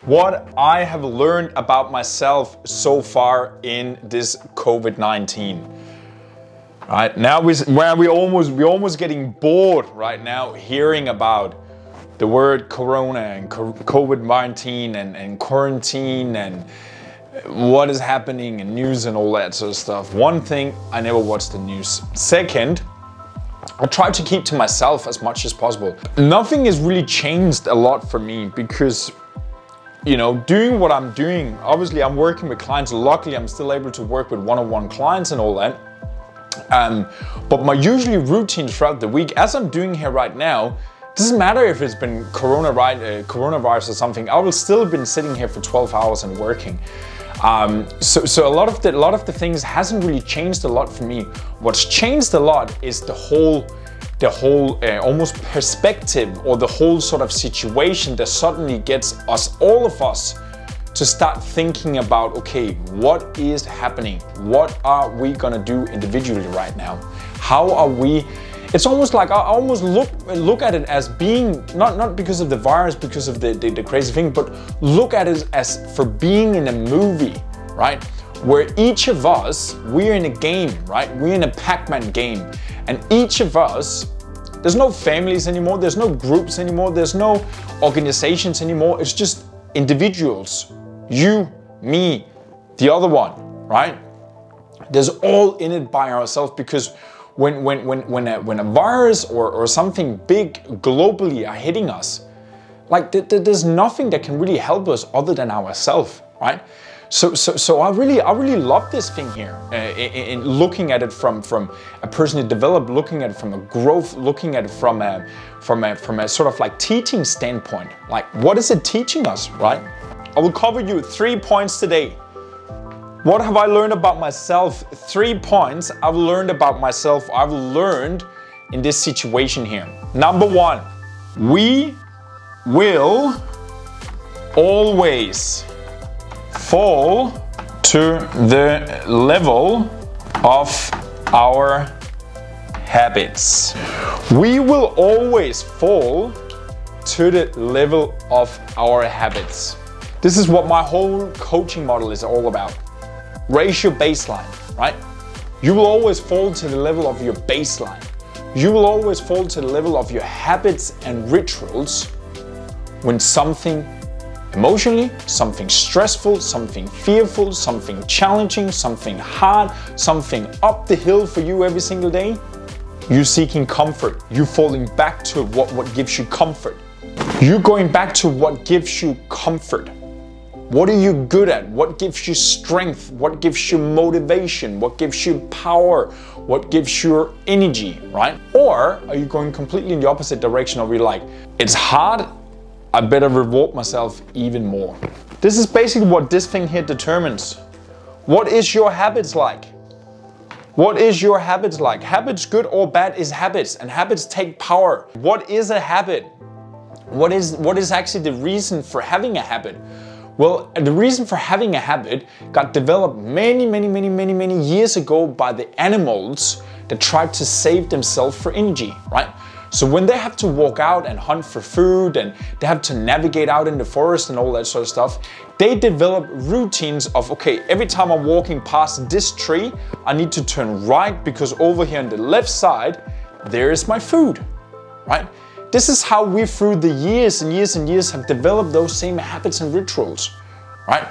What I have learned about myself so far in this COVID-19. Right now, we're almost getting bored right now hearing about the word Corona and COVID-19 and quarantine and what is happening in news and all that sort of stuff. One thing, I never watch the news. Second, I try to keep to myself as much as possible. Nothing has really changed a lot for me because, you know, doing what I'm doing, obviously I'm working with clients. Luckily, I'm still able to work with one-on-one clients and all that. But my usually routine throughout the week, as I'm doing here right now, doesn't matter if it's been coronavirus or something, I will still have been sitting here for 12 hours and working. So a lot of the things hasn't really changed a lot for me. What's changed a lot is the whole almost perspective, or the whole sort of situation that suddenly gets all of us to start thinking about, okay, what is happening? What are we gonna do individually right now? How are we? It's almost like I almost look at it as being, not because of the virus, because of the crazy thing, but look at it as for being in a movie, right? Where each of us, we're in a game, right? We're in a Pac-Man game. And each of us, there's no families anymore, there's no groups anymore, there's no organizations anymore, it's just individuals. You, me, the other one, right? There's all in it by ourselves, because when a virus or something big globally are hitting us, like there's nothing that can really help us other than ourselves, right? So I really love this thing here, in looking at it from a personally developed, looking at it from a growth, looking at it from a sort of like teaching standpoint. Like, what is it teaching us, right? I will cover you 3 points today. What have I learned about myself? 3 points I've learned about myself, I've learned in this situation here. Number 1, we will always fall to the level of our habits. We will always fall to the level of our habits. This is what my whole coaching model is all about. Raise your baseline, right? You will always fall to the level of your baseline. You will always fall to the level of your habits and rituals when something emotionally, something stressful, something fearful, something challenging, something hard, something up the hill for you every single day, you seeking comfort. You falling back to what gives you comfort. You going back to what gives you comfort. What are you good at? What gives you strength? What gives you motivation? What gives you power? What gives you energy, right? Or are you going completely in the opposite direction, of you're like, it's hard, I better reward myself even more. This is basically what this thing here determines. What is your habits like? What is your habits like? Habits, good or bad, is habits, and habits take power. What is a habit? What is actually the reason for having a habit? Well, the reason for having a habit got developed many years ago by the animals that tried to save themselves for energy, right? So when they have to walk out and hunt for food, and they have to navigate out in the forest and all that sort of stuff, they develop routines of, okay, every time I'm walking past this tree, I need to turn right because over here on the left side, there is my food, right? This is how we, through the years and years, have developed those same habits and rituals, right?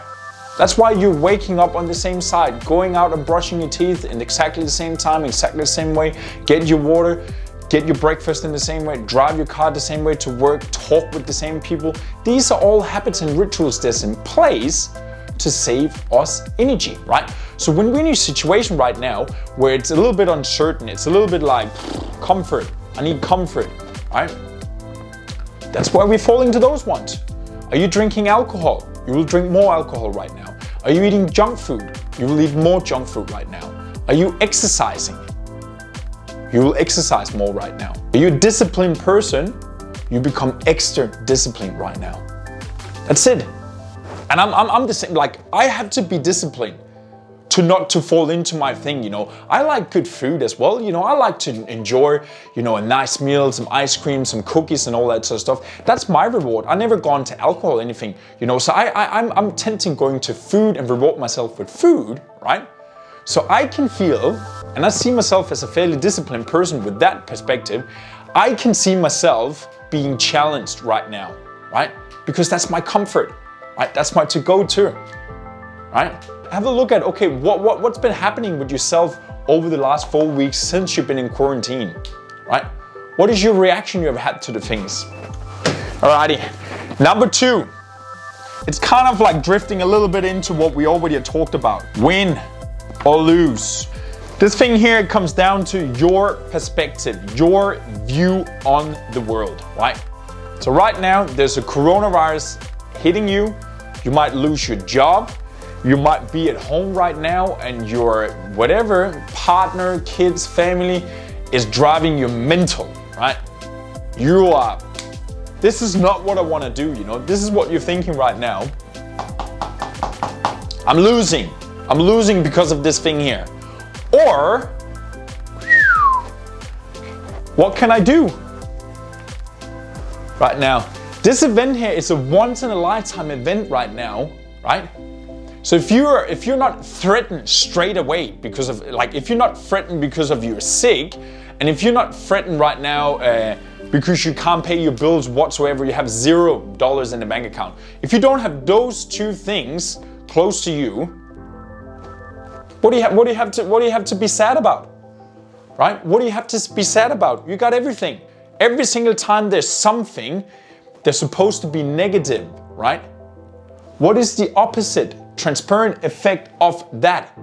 That's why you're waking up on the same side, going out and brushing your teeth in exactly the same time, exactly the same way, get your water, get your breakfast in the same way, drive your car the same way to work, talk with the same people. These are all habits and rituals that's in place to save us energy, right? So when we're in a situation right now where it's a little bit uncertain, it's a little bit like comfort, I need comfort, right? That's why we fall into those ones. Are you drinking alcohol? You will drink more alcohol right now. Are you eating junk food? You will eat more junk food right now. Are you exercising? You will exercise more right now. Are you a disciplined person? You become extra disciplined right now. That's it. And I'm the same, like I have to be disciplined not to fall into my thing, you know. I like good food as well, you know. I like to enjoy, you know, a nice meal, some ice cream, some cookies and all that sort of stuff. That's my reward. I never gone to alcohol or anything, you know. So I'm tempting going to food and reward myself with food, right? So I can feel, and I see myself as a fairly disciplined person with that perspective, I can see myself being challenged right now, right? Because that's my comfort, right? That's my to-go-to, right? Have a look at, okay, what's been happening with yourself over the last 4 weeks since you've been in quarantine, right? What is your reaction you have had to the things? Alrighty, number 2. It's kind of like drifting a little bit into what we already had talked about. Win or lose. This thing here comes down to your perspective, your view on the world, right? So right now, there's a coronavirus hitting you. You might lose your job. You might be at home right now and your whatever, partner, kids, family is driving you mental, right? You are, this is not what I want to do, you know? This is what you're thinking right now. I'm losing because of this thing here. Or, what can I do right now? This event here is a once in a lifetime event right now, right? So if you're not threatened straight away because of, like, if you're not threatened because of you're sick, and if you're not threatened right now because you can't pay your bills whatsoever, you have $0 in the bank account. If you don't have those two things close to you, what do you have to be sad about? Right? What do you have to be sad about? You got everything. Every single time there's something, they're supposed to be negative, right? What is the opposite, transparent effect of that?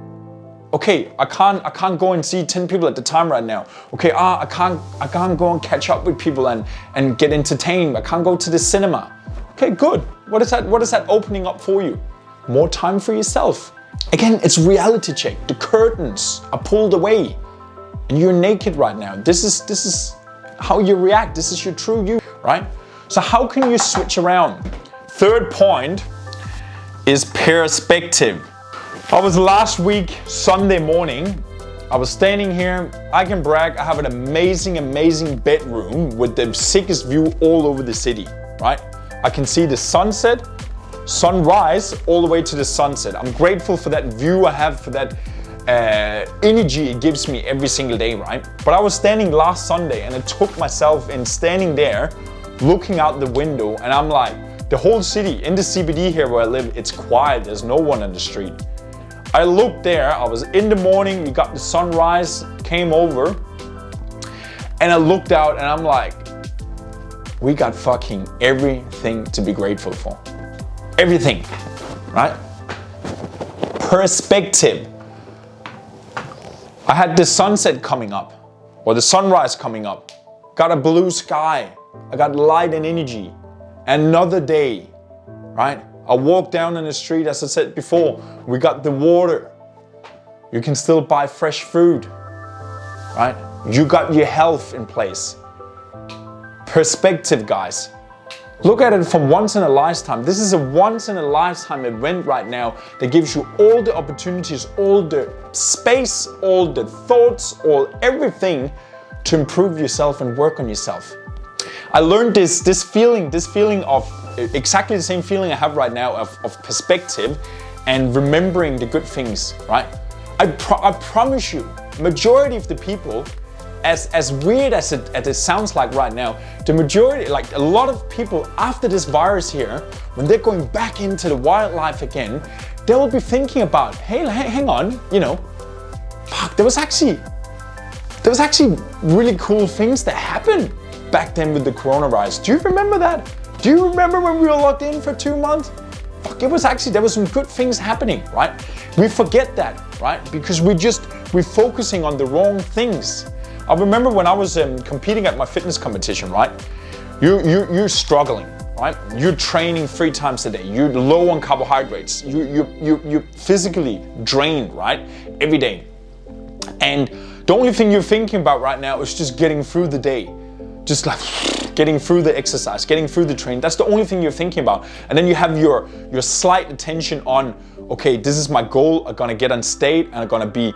Okay, I can't go and see 10 people at the time right now. Okay, I can't go and catch up with people and get entertained. I can't go to the cinema. Okay, good. What is that opening up for you? More time for yourself. Again, it's reality check. The curtains are pulled away and you're naked right now. This is how you react. This is your true you, right? So how can you switch around? Third point is perspective. I was last week, Sunday morning, I was standing here. I can brag, I have an amazing bedroom with the sickest view all over the city, right? I can see the sunset, sunrise, all the way to the sunset. I'm grateful for that view I have, for that energy it gives me every single day, right? But I was standing last Sunday and I took myself in standing there, looking out the window, and I'm like, the whole city, in the CBD here where I live, it's quiet, there's no one on the street. I looked there, I was in the morning, we got the sunrise, came over, and I looked out and I'm like, we got fucking everything to be grateful for. Everything, right? Perspective. I had the sunset coming up, or the sunrise coming up, got a blue sky, I got light and energy. Another day, right? I walked down in the street, as I said before, we got the water. You can still buy fresh food, right? You got your health in place. Perspective, guys. Look at it from once in a lifetime. This is a once in a lifetime event right now that gives you all the opportunities, all the space, all the thoughts, everything to improve yourself and work on yourself. I learned this feeling of exactly the same feeling I have right now of perspective and remembering the good things, right? I promise you, majority of the people, as weird as it sounds like right now, the majority, like a lot of people after this virus here, when they're going back into the wildlife again, they will be thinking about, hey, hang on, you know, fuck, there was actually really cool things that happened back then with the coronavirus. Do you remember that? Do you remember when we were locked in for 2 months? Fuck, there was some good things happening, right? We forget that, right? Because we're focusing on the wrong things. I remember when I was competing at my fitness competition, right? You're struggling, right? You're training 3 times a day. You're low on carbohydrates. You're physically drained, right? Every day. And the only thing you're thinking about right now is just getting through the day. Just like, getting through the exercise, getting through the training. That's the only thing you're thinking about. And then you have your slight attention on, okay, this is my goal. I'm gonna get on stage and I'm gonna be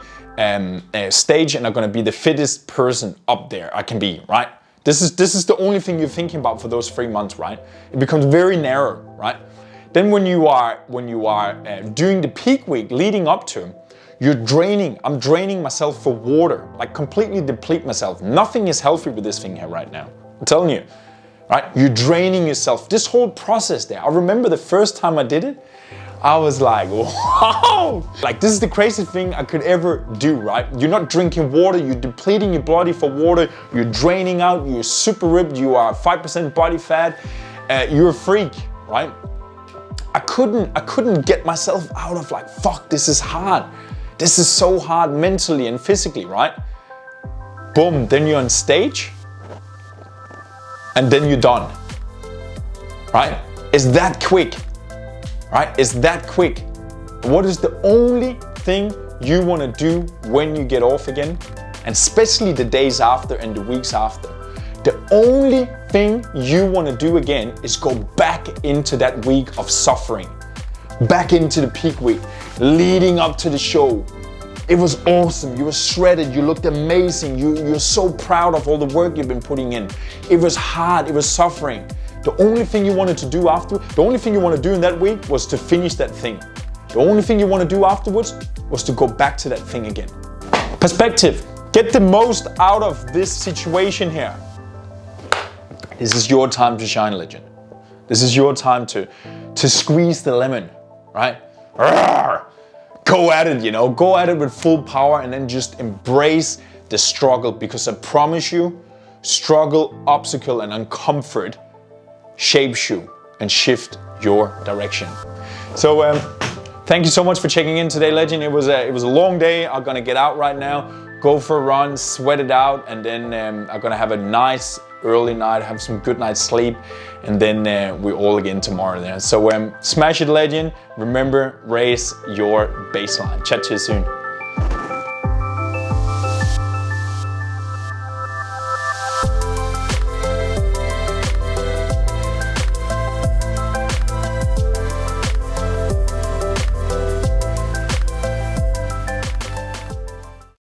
stage and I'm gonna be the fittest person up there I can be, right? This is the only thing you're thinking about for those 3 months, right? It becomes very narrow, right? Then when you are doing the peak week leading up to, you're draining. I'm draining myself for water, like completely deplete myself. Nothing is healthy with this thing here right now. I'm telling you, right? You're draining yourself. This whole process there. I remember the first time I did it, I was like, wow! Like, this is the craziest thing I could ever do, right? You're not drinking water, you're depleting your body for water, you're draining out, you're super ripped, you are 5% body fat, you're a freak, right? I couldn't get myself out of like, fuck, this is hard. This is so hard mentally and physically, right? Boom, then you're on stage, and then you're done, right? It's that quick. Right? It's that quick. What is the only thing you want to do when you get off again? And especially the days after and the weeks after. The only thing you want to do again is go back into that week of suffering. Back into the peak week, leading up to the show. It was awesome. You were shredded. You looked amazing. You're so proud of all the work you've been putting in. It was hard. It was suffering. The only thing you wanted to do after, the only thing you want to do in that week was to finish that thing. The only thing you want to do afterwards was to go back to that thing again. Perspective. Get the most out of this situation here. This is your time to shine, legend. This is your time to squeeze the lemon, right? Go at it, you know, go at it with full power and then just embrace the struggle, because I promise you, struggle, obstacle, and uncomfort shapes you and shift your direction. So thank you so much for checking in today, legend. It was a long day. I'm gonna get out right now, go for a run, sweat it out, and then I'm gonna have a nice early night, have some good night's sleep, and then we're all again tomorrow there. So smash it, legend. Remember, raise your baseline. Chat to you soon.